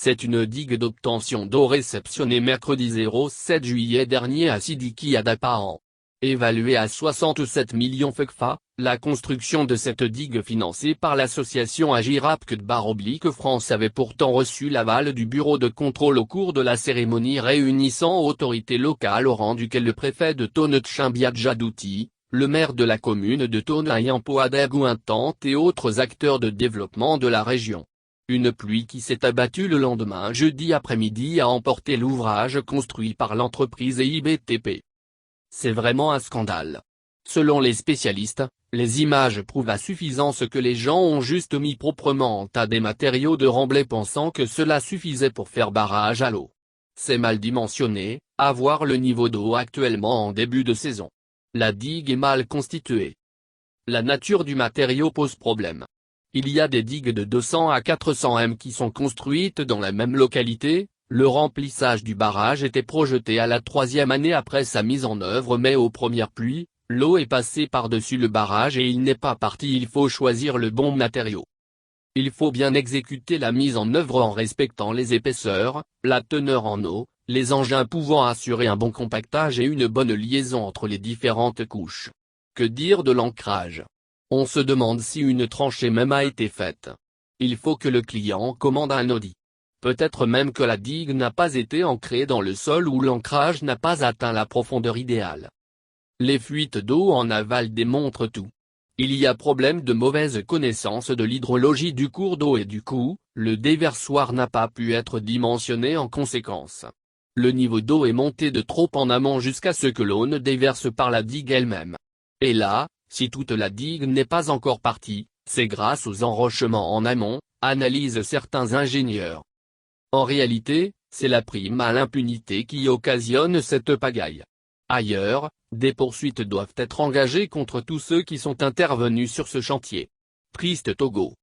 C'est une digue d'obtention d'eau réceptionnée mercredi 07 juillet dernier à Sidiki à Dapahan. Évaluée à 67 millions FECFA, la construction de cette digue financée par l'association Agirap-France avait pourtant reçu l'aval du bureau de contrôle au cours de la cérémonie réunissant autorités locales au rang duquel le préfet de Tone Tchimbiadjadouti, le maire de la commune de Tone Ayampo Adagouintante et autres acteurs de développement de la région. Une pluie qui s'est abattue le lendemain jeudi après-midi a emporté l'ouvrage construit par l'entreprise EIBTP. C'est vraiment un scandale. Selon les spécialistes, les images prouvent à suffisance que les gens ont juste mis proprement en tas des matériaux de remblai pensant que cela suffisait pour faire barrage à l'eau. C'est mal dimensionné, à voir le niveau d'eau actuellement en début de saison. La digue est mal constituée. La nature du matériau pose problème. Il y a des digues de 200 à 400 m qui sont construites dans la même localité. Le remplissage du barrage était projeté à la troisième année après sa mise en œuvre, mais aux premières pluies, l'eau est passée par-dessus le barrage et il n'est pas parti. Il faut choisir le bon matériau. Il faut bien exécuter la mise en œuvre en respectant les épaisseurs, la teneur en eau, les engins pouvant assurer un bon compactage et une bonne liaison entre les différentes couches. Que dire de l'ancrage? On se demande si une tranchée même a été faite. Il faut que le client commande un audit. Peut-être même que la digue n'a pas été ancrée dans le sol ou l'ancrage n'a pas atteint la profondeur idéale. Les fuites d'eau en aval démontrent tout. Il y a problème de mauvaise connaissance de l'hydrologie du cours d'eau et du coup, le déversoir n'a pas pu être dimensionné en conséquence. Le niveau d'eau est monté de trop en amont jusqu'à ce que l'eau ne déverse par la digue elle-même. Et là, si toute la digue n'est pas encore partie, c'est grâce aux enrochements en amont, analysent certains ingénieurs. En réalité, c'est la prime à l'impunité qui occasionne cette pagaille. Ailleurs, des poursuites doivent être engagées contre tous ceux qui sont intervenus sur ce chantier. Triste Togo.